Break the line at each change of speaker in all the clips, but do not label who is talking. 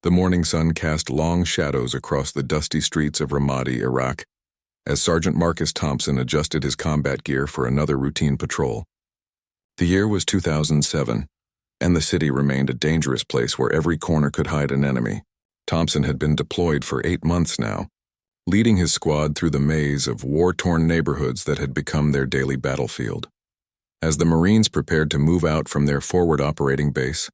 The morning sun cast long shadows across the dusty streets of Ramadi, Iraq, as Sergeant Marcus Thompson adjusted his combat gear for another routine patrol. The year was 2007, and the city remained a dangerous place where every corner could hide an enemy. Thompson had been deployed for 8 months now, leading his squad through the maze of war-torn neighborhoods that had become their daily battlefield. As the Marines prepared to move out from their forward operating base,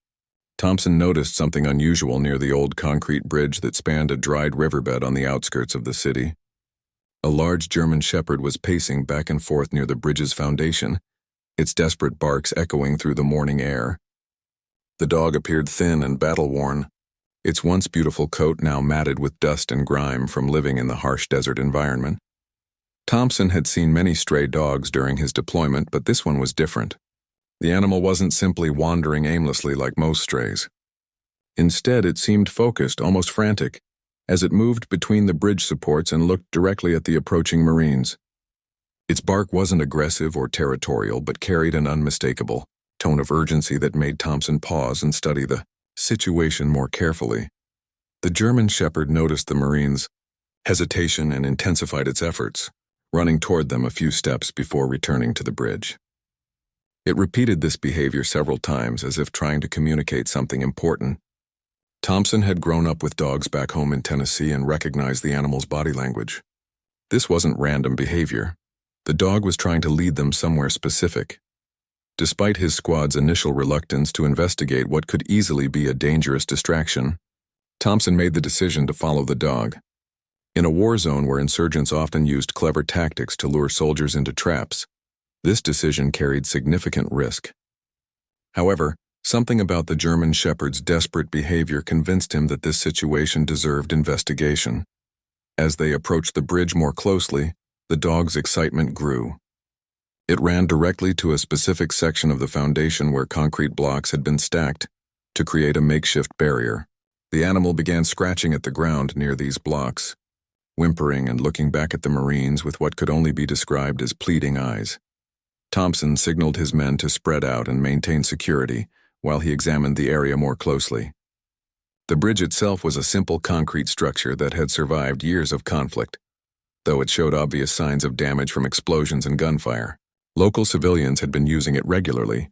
Thompson noticed something unusual near the old concrete bridge that spanned a dried riverbed on the outskirts of the city. A large German shepherd was pacing back and forth near the bridge's foundation, its desperate barks echoing through the morning air. The dog appeared thin and battle-worn, its once beautiful coat now matted with dust and grime from living in the harsh desert environment. Thompson had seen many stray dogs during his deployment, but this one was different. The animal wasn't simply wandering aimlessly like most strays. Instead, it seemed focused, almost frantic, as it moved between the bridge supports and looked directly at the approaching Marines. Its bark wasn't aggressive or territorial, but carried an unmistakable tone of urgency that made Thompson pause and study the situation more carefully. The German shepherd noticed the Marines' hesitation and intensified its efforts, running toward them a few steps before returning to the bridge. It repeated this behavior several times as if trying to communicate something important. Thompson had grown up with dogs back home in Tennessee and recognized the animal's body language. This wasn't random behavior. The dog was trying to lead them somewhere specific. Despite his squad's initial reluctance to investigate what could easily be a dangerous distraction, Thompson made the decision to follow the dog. In a war zone where insurgents often used clever tactics to lure soldiers into traps, this decision carried significant risk. However, something about the German shepherd's desperate behavior convinced him that this situation deserved investigation. As they approached the bridge more closely, the dog's excitement grew. It ran directly to a specific section of the foundation where concrete blocks had been stacked to create a makeshift barrier. The animal began scratching at the ground near these blocks, whimpering and looking back at the Marines with what could only be described as pleading eyes. Thompson signaled his men to spread out and maintain security while he examined the area more closely. The bridge itself was a simple concrete structure that had survived years of conflict, though it showed obvious signs of damage from explosions and gunfire. Local civilians had been using it regularly,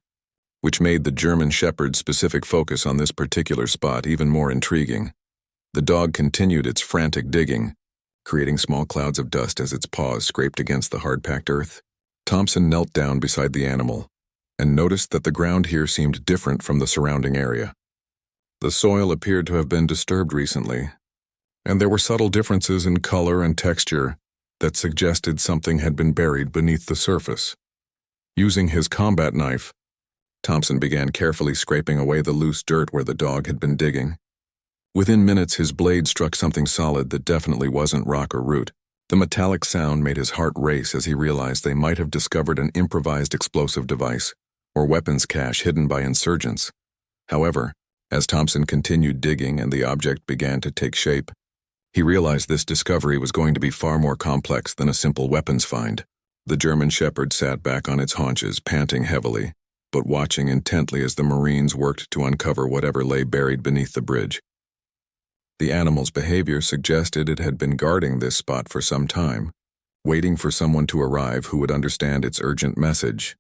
which made the German shepherd's specific focus on this particular spot even more intriguing. The dog continued its frantic digging, creating small clouds of dust as its paws scraped against the hard-packed earth. Thompson knelt down beside the animal and noticed that the ground here seemed different from the surrounding area. The soil appeared to have been disturbed recently, and there were subtle differences in color and texture that suggested something had been buried beneath the surface. Using his combat knife, Thompson began carefully scraping away the loose dirt where the dog had been digging. Within minutes, his blade struck something solid that definitely wasn't rock or root. The metallic sound made his heart race as he realized they might have discovered an improvised explosive device or weapons cache hidden by insurgents. However, as Thompson continued digging and the object began to take shape, he realized this discovery was going to be far more complex than a simple weapons find. The German shepherd sat back on its haunches, panting heavily, but watching intently as the Marines worked to uncover whatever lay buried beneath the bridge. The animal's behavior suggested it had been guarding this spot for some time, waiting for someone to arrive who would understand its urgent message.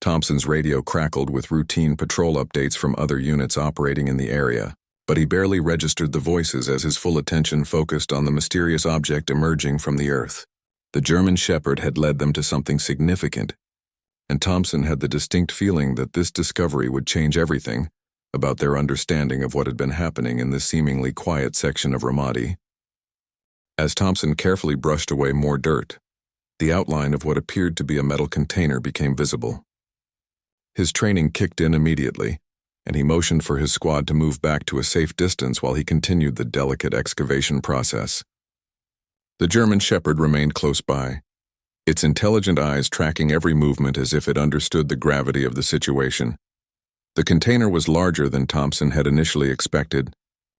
Thompson's radio crackled with routine patrol updates from other units operating in the area, but he barely registered the voices as his full attention focused on the mysterious object emerging from the earth. The German shepherd had led them to something significant, and Thompson had the distinct feeling that this discovery would change everything about their understanding of what had been happening in this seemingly quiet section of Ramadi. As Thompson carefully brushed away more dirt, the outline of what appeared to be a metal container became visible. His training kicked in immediately, and he motioned for his squad to move back to a safe distance while he continued the delicate excavation process. The German shepherd remained close by, its intelligent eyes tracking every movement as if it understood the gravity of the situation. The container was larger than Thompson had initially expected,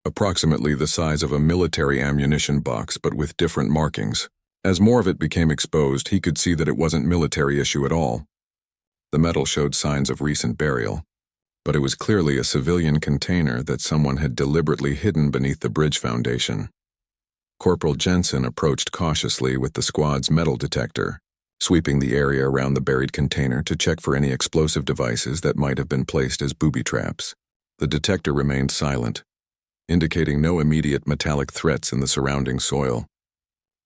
approximately the size of a military ammunition box but with different markings. As more of it became exposed, he could see that it wasn't military issue at all. The metal showed signs of recent burial, but it was clearly a civilian container that someone had deliberately hidden beneath the bridge foundation. Corporal Jensen approached cautiously with the squad's metal detector, sweeping the area around the buried container to check for any explosive devices that might have been placed as booby traps. The detector remained silent, indicating no immediate metallic threats in the surrounding soil.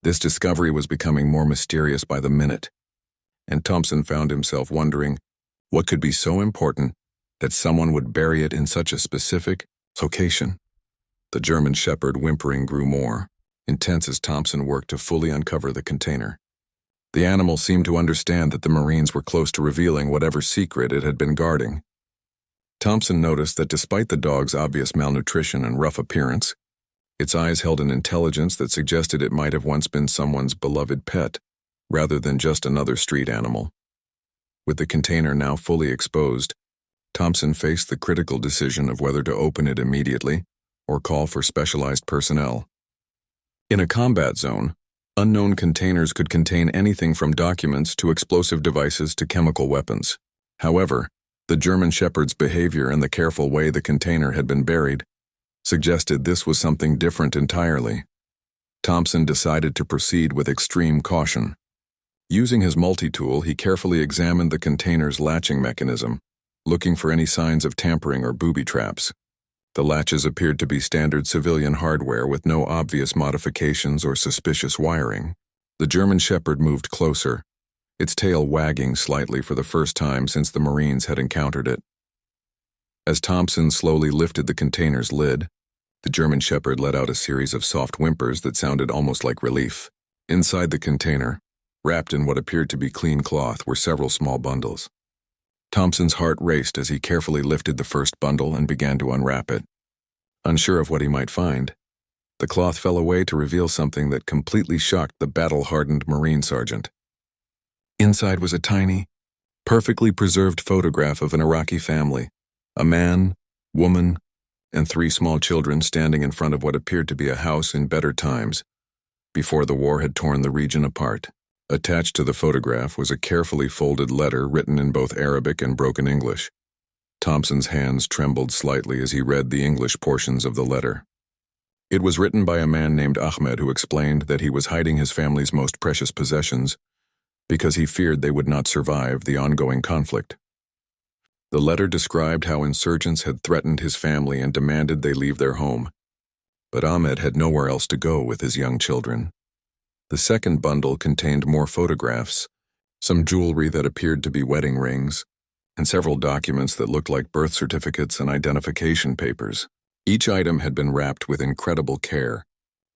This discovery was becoming more mysterious by the minute, and Thompson found himself wondering what could be so important that someone would bury it in such a specific location. The German Shepherd whimpering grew more intense as Thompson worked to fully uncover the container. The animal seemed to understand that the Marines were close to revealing whatever secret it had been guarding. Thompson noticed that despite the dog's obvious malnutrition and rough appearance, its eyes held an intelligence that suggested it might have once been someone's beloved pet, rather than just another street animal. With the container now fully exposed, Thompson faced the critical decision of whether to open it immediately or call for specialized personnel. In a combat zone, unknown containers could contain anything from documents to explosive devices to chemical weapons. However, the German Shepherd's behavior and the careful way the container had been buried suggested this was something different entirely. Thompson decided to proceed with extreme caution. Using his multi-tool, he carefully examined the container's latching mechanism, looking for any signs of tampering or booby traps. The latches appeared to be standard civilian hardware with no obvious modifications or suspicious wiring. The German Shepherd moved closer, its tail wagging slightly for the first time since the Marines had encountered it. As Thompson slowly lifted the container's lid, the German Shepherd let out a series of soft whimpers that sounded almost like relief. Inside the container, wrapped in what appeared to be clean cloth, were several small bundles. Thompson's heart raced as he carefully lifted the first bundle and began to unwrap it. Unsure of what he might find, the cloth fell away to reveal something that completely shocked the battle-hardened Marine sergeant. Inside was a tiny, perfectly preserved photograph of an Iraqi family, a man, woman, and 3 small children standing in front of what appeared to be a house in better times, before the war had torn the region apart. Attached to the photograph was a carefully folded letter written in both Arabic and broken English. Thompson's hands trembled slightly as he read the English portions of the letter. It was written by a man named Ahmed who explained that he was hiding his family's most precious possessions because he feared they would not survive the ongoing conflict. The letter described how insurgents had threatened his family and demanded they leave their home, but Ahmed had nowhere else to go with his young children. The second bundle contained more photographs, some jewelry that appeared to be wedding rings, and several documents that looked like birth certificates and identification papers. Each item had been wrapped with incredible care,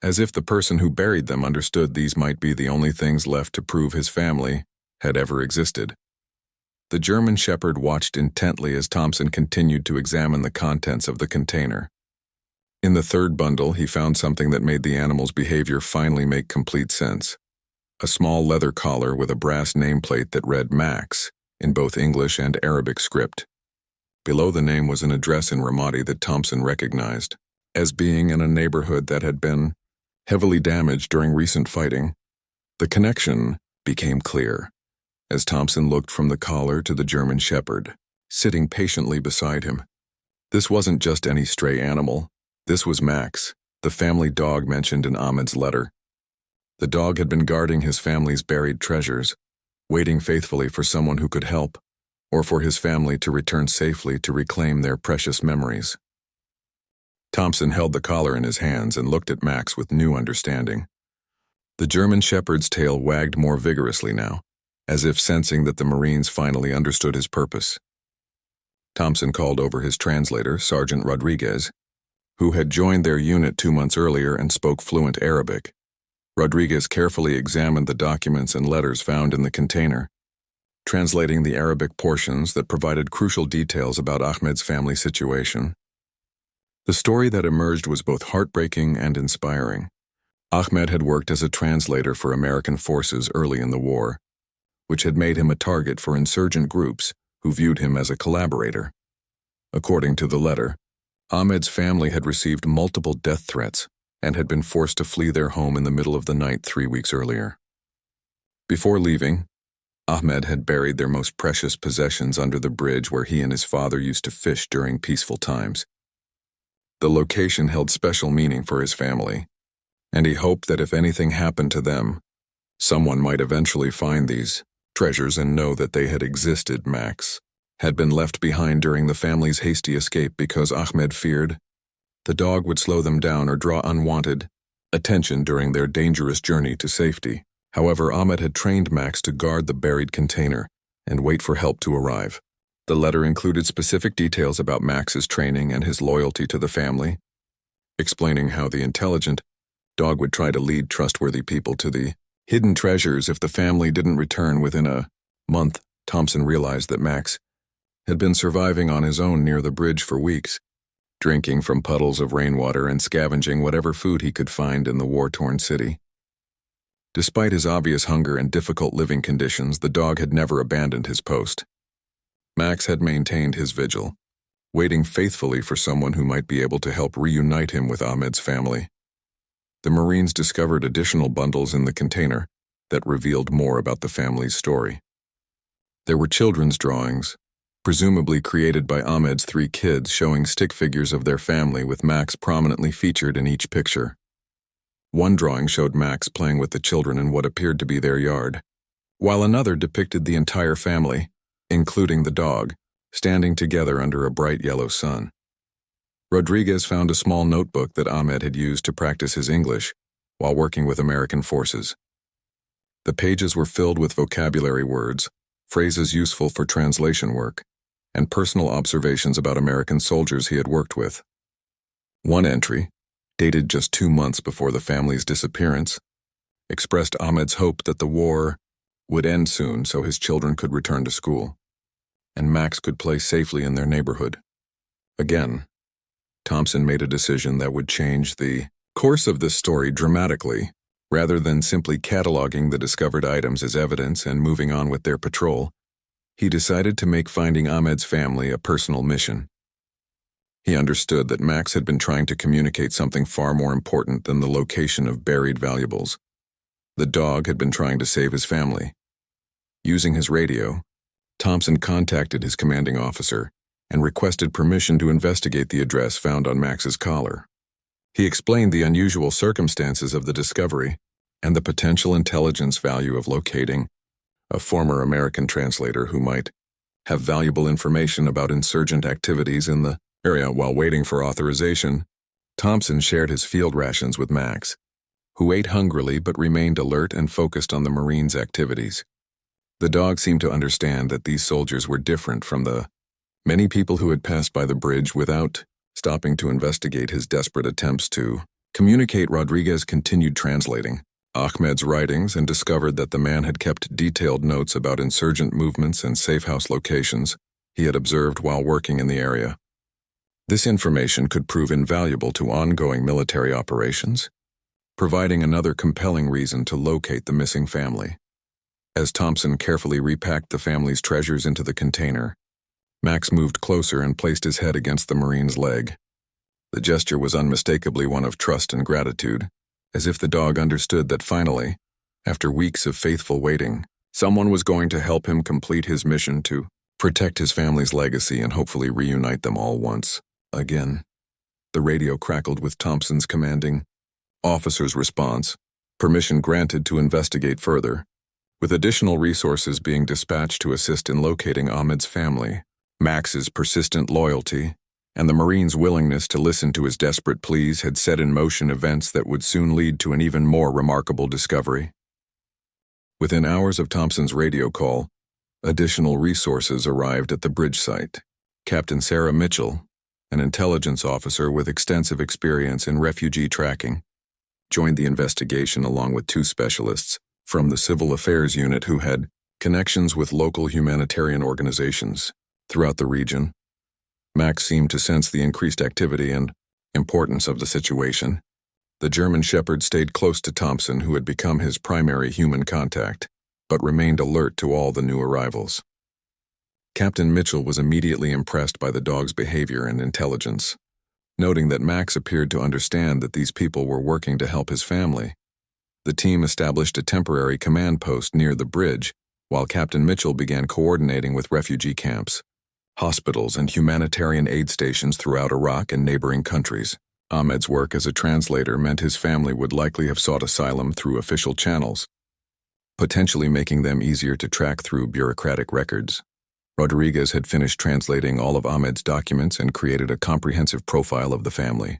as if the person who buried them understood these might be the only things left to prove his family had ever existed. The German Shepherd watched intently as Thompson continued to examine the contents of the container. In the third bundle, he found something that made the animal's behavior finally make complete sense. A small leather collar with a brass nameplate that read Max in both English and Arabic script. Below the name was an address in Ramadi that Thompson recognized as being in a neighborhood that had been heavily damaged during recent fighting. The connection became clear as Thompson looked from the collar to the German Shepherd, sitting patiently beside him. This wasn't just any stray animal. This was Max, the family dog mentioned in Ahmed's letter. The dog had been guarding his family's buried treasures, waiting faithfully for someone who could help, or for his family to return safely to reclaim their precious memories. Thompson held the collar in his hands and looked at Max with new understanding. The German Shepherd's tail wagged more vigorously now, as if sensing that the Marines finally understood his purpose. Thompson called over his translator, Sergeant Rodriguez, who had joined their unit 2 months earlier and spoke fluent Arabic. Rodriguez carefully examined the documents and letters found in the container, translating the Arabic portions that provided crucial details about Ahmed's family situation. The story that emerged was both heartbreaking and inspiring. Ahmed had worked as a translator for American forces early in the war, which had made him a target for insurgent groups who viewed him as a collaborator. According to the letter, Ahmed's family had received multiple death threats and had been forced to flee their home in the middle of the night 3 weeks earlier. Before leaving, Ahmed had buried their most precious possessions under the bridge where he and his father used to fish during peaceful times. The location held special meaning for his family, and he hoped that if anything happened to them, someone might eventually find these treasures and know that they had existed. Max had been left behind during the family's hasty escape because Ahmed feared the dog would slow them down or draw unwanted attention during their dangerous journey to safety. However, Ahmed had trained Max to guard the buried container and wait for help to arrive. The letter included specific details about Max's training and his loyalty to the family, explaining how the intelligent dog would try to lead trustworthy people to the hidden treasures if the family didn't return within a month. Thompson realized that Max had been surviving on his own near the bridge for weeks, drinking from puddles of rainwater and scavenging whatever food he could find in the war-torn city. Despite his obvious hunger and difficult living conditions, the dog had never abandoned his post. Max had maintained his vigil, waiting faithfully for someone who might be able to help reunite him with Ahmed's family. The Marines discovered additional bundles in the container that revealed more about the family's story. There were children's drawings, presumably created by Ahmed's 3 kids, showing stick figures of their family with Max prominently featured in each picture. One drawing showed Max playing with the children in what appeared to be their yard, while another depicted the entire family, including the dog, standing together under a bright yellow sun. Rodriguez found a small notebook that Ahmed had used to practice his English while working with American forces. The pages were filled with vocabulary words, phrases useful for translation work, and personal observations about American soldiers he had worked with. One entry, dated just 2 months before the family's disappearance, expressed Ahmed's hope that the war would end soon so his children could return to school, and Max could play safely in their neighborhood. Again, Thompson made a decision that would change the course of this story dramatically. Rather than simply cataloging the discovered items as evidence and moving on with their patrol, he decided to make finding Ahmed's family a personal mission. He understood that Max had been trying to communicate something far more important than the location of buried valuables. The dog had been trying to save his family. Using his radio, Thompson contacted his commanding officer and requested permission to investigate the address found on Max's collar. He explained the unusual circumstances of the discovery and the potential intelligence value of locating a former American translator who might have valuable information about insurgent activities in the area. While waiting for authorization, Thompson shared his field rations with Max, who ate hungrily but remained alert and focused on the Marines' activities. The dog seemed to understand that these soldiers were different from the many people who had passed by the bridge without stopping to investigate his desperate attempts to communicate. Rodriguez continued translating Ahmed's writings and discovered that the man had kept detailed notes about insurgent movements and safe house locations he had observed while working in the area. This information could prove invaluable to ongoing military operations, providing another compelling reason to locate the missing family. As Thompson carefully repacked the family's treasures into the container, Max moved closer and placed his head against the Marine's leg. The gesture was unmistakably one of trust and gratitude, as if the dog understood that finally, after weeks of faithful waiting, someone was going to help him complete his mission to protect his family's legacy and hopefully reunite them all once again. The radio crackled with Thompson's commanding officer's response, permission granted to investigate further, with additional resources being dispatched to assist in locating Ahmed's family. Max's persistent loyalty and the Marine's willingness to listen to his desperate pleas had set in motion events that would soon lead to an even more remarkable discovery. Within hours of Thompson's radio call, additional resources arrived at the bridge site. Captain Sarah Mitchell, an intelligence officer with extensive experience in refugee tracking, joined the investigation along with 2 specialists from the Civil Affairs Unit who had connections with local humanitarian organizations throughout the region. Max seemed to sense the increased activity and importance of the situation. The German Shepherd stayed close to Thompson, who had become his primary human contact, but remained alert to all the new arrivals. Captain Mitchell was immediately impressed by the dog's behavior and intelligence. Noting that Max appeared to understand that these people were working to help his family, the team established a temporary command post near the bridge while Captain Mitchell began coordinating with refugee camps, hospitals, and humanitarian aid stations throughout Iraq and neighboring countries. Ahmed's work as a translator meant his family would likely have sought asylum through official channels, potentially making them easier to track through bureaucratic records. Rodriguez had finished translating all of Ahmed's documents and created a comprehensive profile of the family.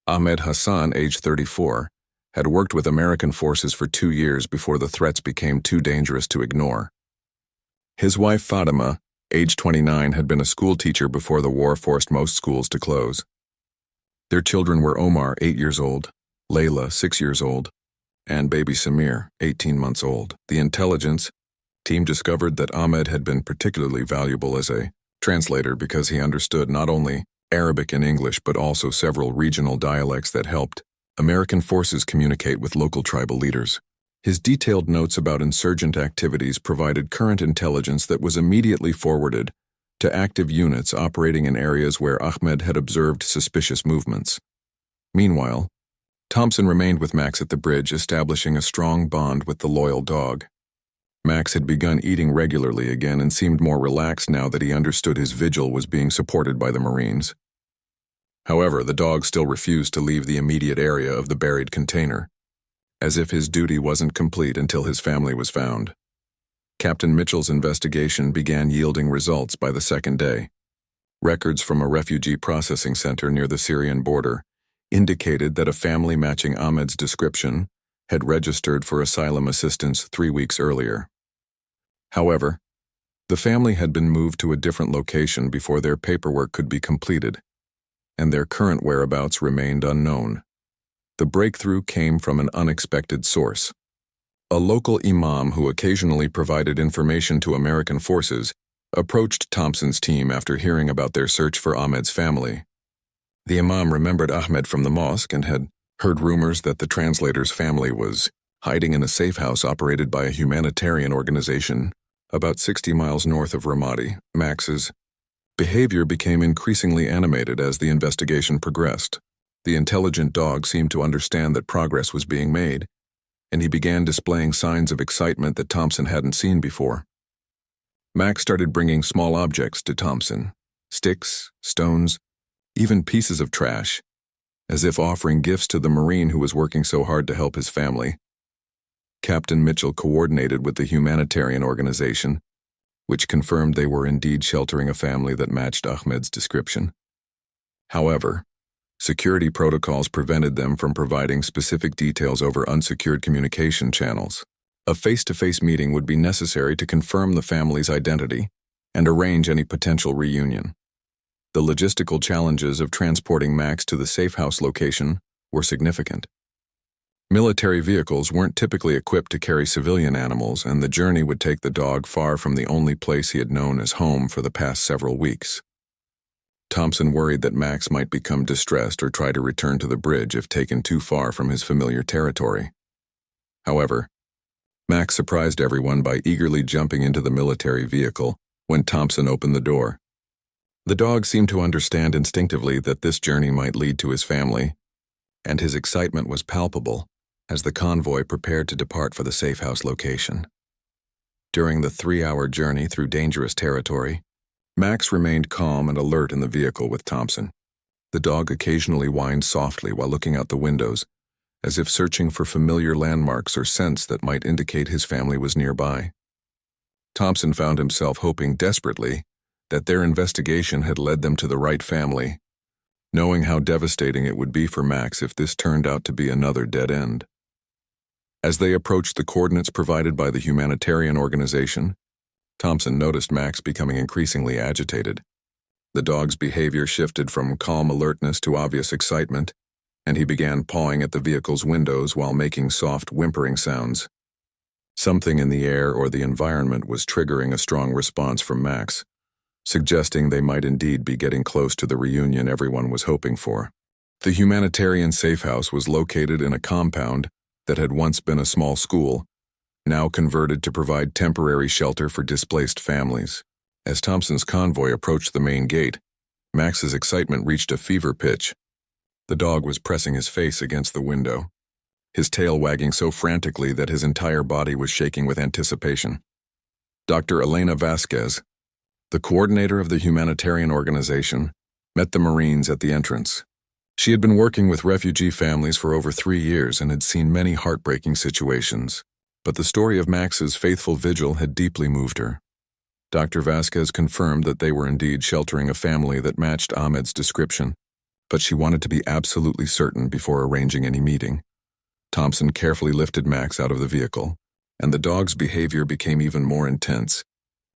Ahmed Hassan, age 34, had worked with American forces for 2 years before the threats became too dangerous to ignore. His wife Fatima, age 29, had been a school teacher before the war forced most schools to close. Their children were Omar, 8 years old, Layla, 6 years old, and baby Samir, 18 months old. The intelligence team discovered that Ahmed had been particularly valuable as a translator because he understood not only Arabic and English but also several regional dialects that helped American forces communicate with local tribal leaders. His detailed notes about insurgent activities provided current intelligence that was immediately forwarded to active units operating in areas where Ahmed had observed suspicious movements. Meanwhile, Thompson remained with Max at the bridge, establishing a strong bond with the loyal dog. Max had begun eating regularly again and seemed more relaxed now that he understood his vigil was being supported by the Marines. However, the dog still refused to leave the immediate area of the buried container, as if his duty wasn't complete until his family was found. Captain Mitchell's investigation began yielding results by the second day. Records from a refugee processing center near the Syrian border indicated that a family matching Ahmed's description had registered for asylum assistance 3 weeks earlier. However, the family had been moved to a different location before their paperwork could be completed, and their current whereabouts remained unknown. The breakthrough came from an unexpected source. A local imam who occasionally provided information to American forces approached Thompson's team after hearing about their search for Ahmed's family. The imam remembered Ahmed from the mosque and had heard rumors that the translator's family was hiding in a safe house operated by a humanitarian organization about 60 miles north of Ramadi. Max's behavior became increasingly animated as the investigation progressed. The intelligent dog seemed to understand that progress was being made, and he began displaying signs of excitement that Thompson hadn't seen before. Max started bringing small objects to Thompson, sticks, stones, even pieces of trash, as if offering gifts to the Marine who was working so hard to help his family. Captain Mitchell coordinated with the humanitarian organization, which confirmed they were indeed sheltering a family that matched Ahmed's description. However, security protocols prevented them from providing specific details over unsecured communication channels. A face-to-face meeting would be necessary to confirm the family's identity and arrange any potential reunion. The logistical challenges of transporting Max to the safe house location were significant. Military vehicles weren't typically equipped to carry civilian animals, and the journey would take the dog far from the only place he had known as home for the past several weeks. Thompson worried that Max might become distressed or try to return to the bridge if taken too far from his familiar territory. However, Max surprised everyone by eagerly jumping into the military vehicle when Thompson opened the door. The dog seemed to understand instinctively that this journey might lead to his family, and his excitement was palpable as the convoy prepared to depart for the safe house location. During the 3-hour journey through dangerous territory, Max remained calm and alert in the vehicle with Thompson. The dog occasionally whined softly while looking out the windows, as if searching for familiar landmarks or scents that might indicate his family was nearby. Thompson found himself hoping desperately that their investigation had led them to the right family, knowing how devastating it would be for Max if this turned out to be another dead end. As they approached the coordinates provided by the humanitarian organization, Thompson noticed Max becoming increasingly agitated. The dog's behavior shifted from calm alertness to obvious excitement, and he began pawing at the vehicle's windows while making soft whimpering sounds. Something in the air or the environment was triggering a strong response from Max, suggesting they might indeed be getting close to the reunion everyone was hoping for. The humanitarian safe house was located in a compound that had once been a small school, now converted to provide temporary shelter for displaced families. As Thompson's convoy approached the main gate, Max's excitement reached a fever pitch. The dog was pressing his face against the window, his tail wagging so frantically that his entire body was shaking with anticipation. Dr. Elena Vasquez, the coordinator of the humanitarian organization, met the Marines at the entrance. She had been working with refugee families for over 3 years and had seen many heartbreaking situations, but the story of Max's faithful vigil had deeply moved her. Dr. Vasquez confirmed that they were indeed sheltering a family that matched Ahmed's description, but she wanted to be absolutely certain before arranging any meeting. Thompson carefully lifted Max out of the vehicle, and the dog's behavior became even more intense.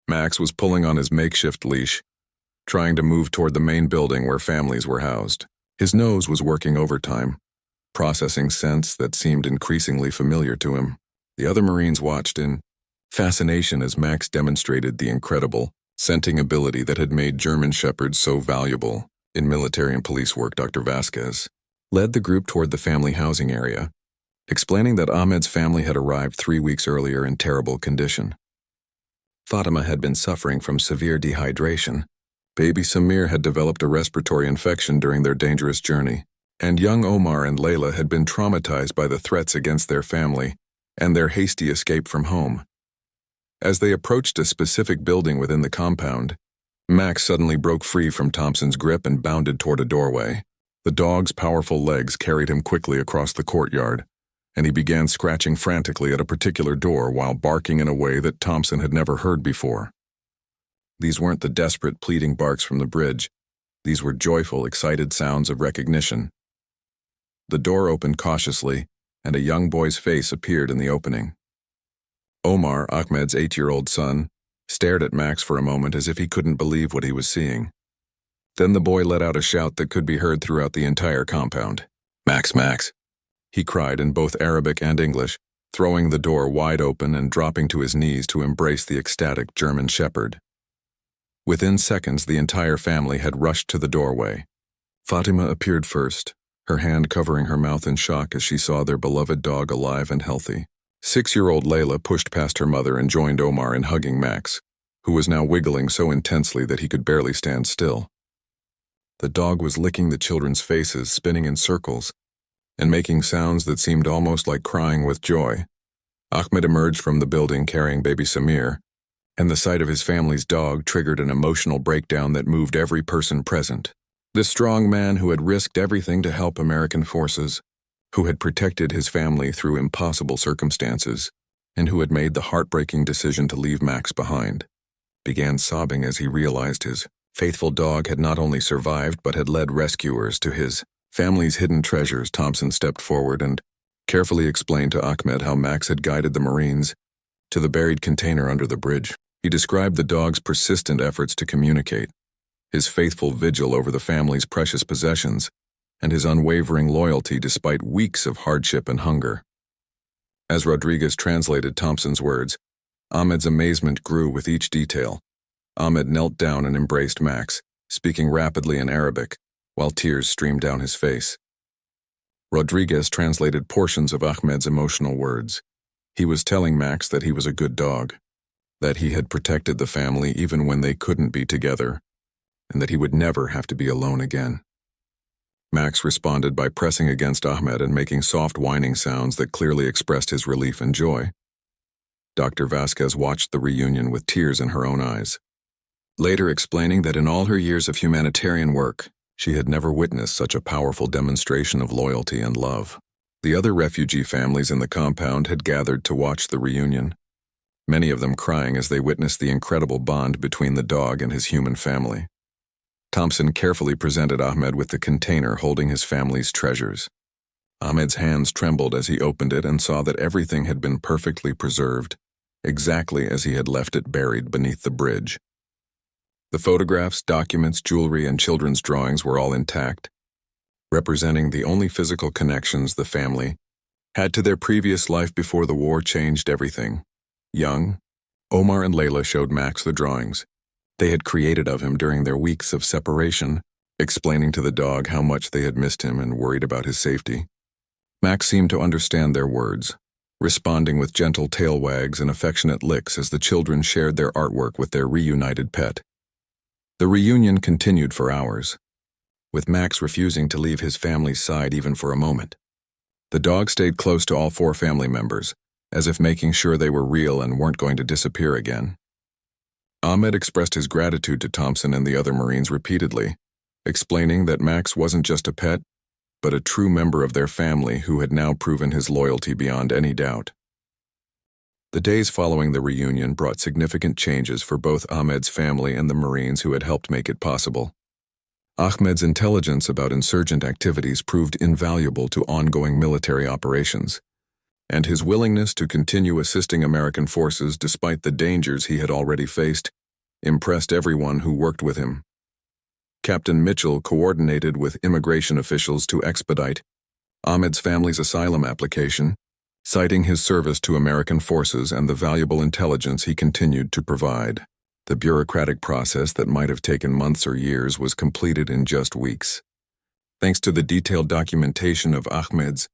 Max was pulling on his makeshift leash, trying to move toward the main building where families were housed. His nose was working overtime, processing scents that seemed increasingly familiar to him. The other Marines watched in fascination as Max demonstrated the incredible scenting ability that had made German Shepherds so valuable in military and police work. Dr. Vasquez led the group toward the family housing area, explaining that Ahmed's family had arrived 3 weeks earlier in terrible condition. Fatima had been suffering from severe dehydration. Baby Samir had developed a respiratory infection during their dangerous journey, and young Omar and Layla had been traumatized by the threats against their family and their hasty escape from home. As they approached a specific building within the compound, Max suddenly broke free from Thompson's grip and bounded toward a doorway. The dog's powerful legs carried him quickly across the courtyard, and he began scratching frantically at a particular door while barking in a way that Thompson had never heard before. These weren't the desperate, pleading barks from the bridge. These were joyful, excited sounds of recognition. The door opened cautiously, and a young boy's face appeared in the opening. Omar, Ahmed's 8-year-old son, stared at Max for a moment as if he couldn't believe what he was seeing. Then the boy let out a shout that could be heard throughout the entire compound. "Max, Max!" he cried in both Arabic and English, throwing the door wide open and dropping to his knees to embrace the ecstatic German Shepherd. Within seconds, the entire family had rushed to the doorway. Fatima appeared first, her hand covering her mouth in shock as she saw their beloved dog alive and healthy. 6-year-old Layla pushed past her mother and joined Omar in hugging Max, who was now wiggling so intensely that he could barely stand still. The dog was licking the children's faces, spinning in circles, and making sounds that seemed almost like crying with joy. Ahmed emerged from the building carrying baby Samir, and the sight of his family's dog triggered an emotional breakdown that moved every person present. This strong man who had risked everything to help American forces, who had protected his family through impossible circumstances, and who had made the heartbreaking decision to leave Max behind, began sobbing as he realized his faithful dog had not only survived but had led rescuers to his family's hidden treasures. Thompson stepped forward and carefully explained to Ahmed how Max had guided the Marines to the buried container under the bridge. He described the dog's persistent efforts to communicate, his faithful vigil over the family's precious possessions, and his unwavering loyalty despite weeks of hardship and hunger. As Rodriguez translated Thompson's words, Ahmed's amazement grew with each detail. Ahmed knelt down and embraced Max, speaking rapidly in Arabic, while tears streamed down his face. Rodriguez translated portions of Ahmed's emotional words. He was telling Max that he was a good dog, that he had protected the family even when they couldn't be together, and that he would never have to be alone again. Max responded by pressing against Ahmed and making soft whining sounds that clearly expressed his relief and joy. Dr. Vasquez watched the reunion with tears in her own eyes, later explaining that in all her years of humanitarian work, she had never witnessed such a powerful demonstration of loyalty and love. The other refugee families in the compound had gathered to watch the reunion, many of them crying as they witnessed the incredible bond between the dog and his human family. Thompson carefully presented Ahmed with the container holding his family's treasures. Ahmed's hands trembled as he opened it and saw that everything had been perfectly preserved, exactly as he had left it buried beneath the bridge. The photographs, documents, jewelry, and children's drawings were all intact, representing the only physical connections the family had to their previous life before the war changed everything. Young, Omar and Layla showed Max the drawings they had created of him during their weeks of separation, explaining to the dog how much they had missed him and worried about his safety. Max seemed to understand their words, responding with gentle tail wags and affectionate licks as the children shared their artwork with their reunited pet. The reunion continued for hours, with Max refusing to leave his family's side even for a moment. The dog stayed close to all 4 family members, as if making sure they were real and weren't going to disappear again. Ahmed expressed his gratitude to Thompson and the other Marines repeatedly, explaining that Max wasn't just a pet, but a true member of their family who had now proven his loyalty beyond any doubt. The days following the reunion brought significant changes for both Ahmed's family and the Marines who had helped make it possible. Ahmed's intelligence about insurgent activities proved invaluable to ongoing military operations, and his willingness to continue assisting American forces despite the dangers he had already faced impressed everyone who worked with him. Captain Mitchell coordinated with immigration officials to expedite Ahmed's family's asylum application, citing his service to American forces and the valuable intelligence he continued to provide. The bureaucratic process that might have taken months or years was completed in just weeks. Thanks to the detailed documentation of Ahmed's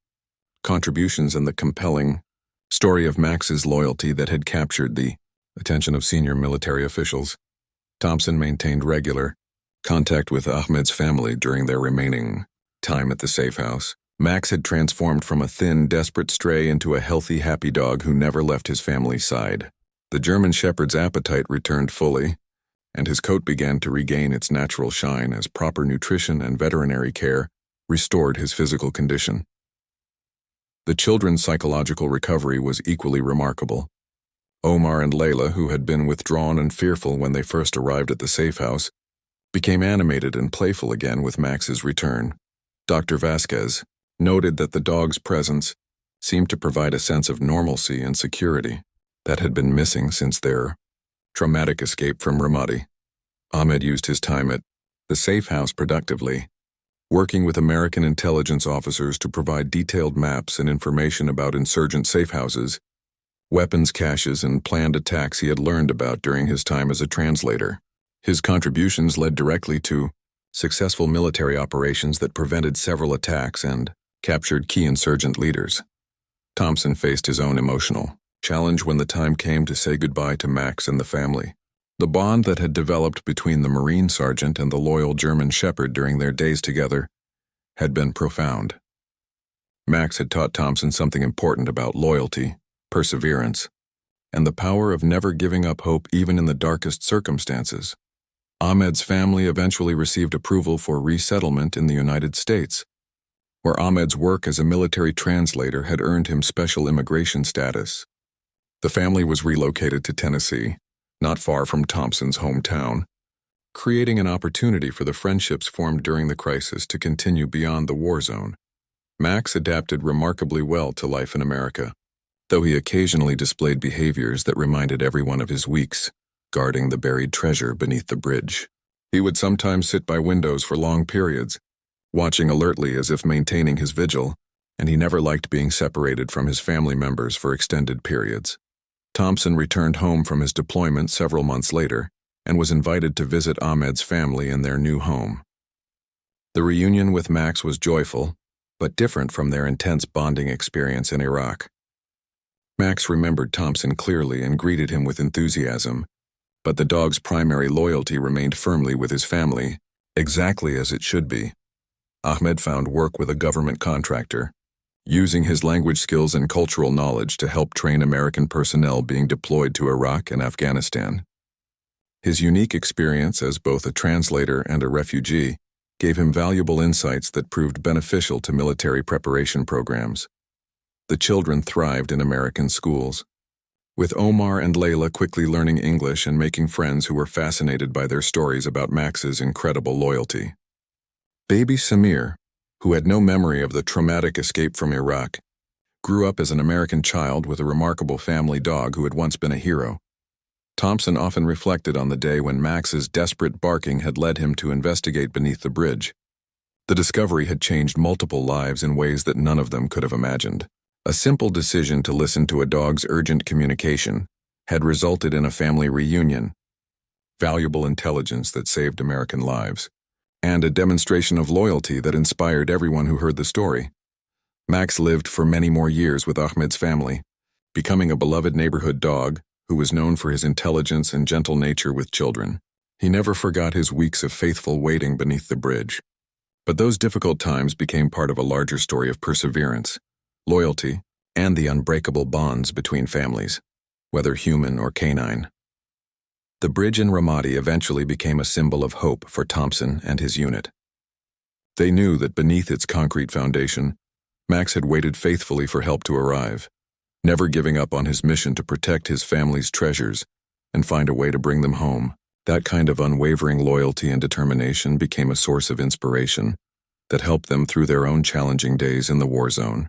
contributions and the compelling story of Max's loyalty that had captured the attention of senior military officials, Thompson maintained regular contact with Ahmed's family during their remaining time at the safe house. Max had transformed from a thin, desperate stray into a healthy, happy dog who never left his family's side. The German Shepherd's appetite returned fully, and his coat began to regain its natural shine as proper nutrition and veterinary care restored his physical condition. The children's psychological recovery was equally remarkable. Omar and Layla, who had been withdrawn and fearful when they first arrived at the safe house, became animated and playful again with Max's return. Dr. Vasquez noted that the dog's presence seemed to provide a sense of normalcy and security that had been missing since their traumatic escape from Ramadi. Ahmed used his time at the safe house productively, working with American intelligence officers to provide detailed maps and information about insurgent safe houses, weapons caches, and planned attacks he had learned about during his time as a translator. His contributions led directly to successful military operations that prevented several attacks and captured key insurgent leaders. Thompson faced his own emotional challenge when the time came to say goodbye to Max and the family. The bond that had developed between the Marine sergeant and the loyal German Shepherd during their days together had been profound. Max had taught Thompson something important about loyalty, perseverance, and the power of never giving up hope even in the darkest circumstances. Ahmed's family eventually received approval for resettlement in the United States, where Ahmed's work as a military translator had earned him special immigration status. The family was relocated to Tennessee, not far from Thompson's hometown, creating an opportunity for the friendships formed during the crisis to continue beyond the war zone. Max adapted remarkably well to life in America, though he occasionally displayed behaviors that reminded everyone of his weeks guarding the buried treasure beneath the bridge. He would sometimes sit by windows for long periods, watching alertly as if maintaining his vigil, and he never liked being separated from his family members for extended periods. Thompson returned home from his deployment several months later and was invited to visit Ahmed's family in their new home. The reunion with Max was joyful, but different from their intense bonding experience in Iraq. Max remembered Thompson clearly and greeted him with enthusiasm, but the dog's primary loyalty remained firmly with his family, exactly as it should be. Ahmed found work with a government contractor, using his language skills and cultural knowledge to help train American personnel being deployed to Iraq and Afghanistan. His unique experience as both a translator and a refugee gave him valuable insights that proved beneficial to military preparation programs. The children thrived in American schools, with Omar and Layla quickly learning English and making friends who were fascinated by their stories about Max's incredible loyalty. Baby Samir, who had no memory of the traumatic escape from Iraq, grew up as an American child with a remarkable family dog who had once been a hero. Thompson often reflected on the day when Max's desperate barking had led him to investigate beneath the bridge. The discovery had changed multiple lives in ways that none of them could have imagined. A simple decision to listen to a dog's urgent communication had resulted in a family reunion, valuable intelligence that saved American lives, and a demonstration of loyalty that inspired everyone who heard the story. Max lived for many more years with Ahmed's family, becoming a beloved neighborhood dog who was known for his intelligence and gentle nature with children. He never forgot his weeks of faithful waiting beneath the bridge. But those difficult times became part of a larger story of perseverance, loyalty, and the unbreakable bonds between families, whether human or canine. The bridge in Ramadi eventually became a symbol of hope for Thompson and his unit. They knew that beneath its concrete foundation, Max had waited faithfully for help to arrive, never giving up on his mission to protect his family's treasures and find a way to bring them home. That kind of unwavering loyalty and determination became a source of inspiration that helped them through their own challenging days in the war zone.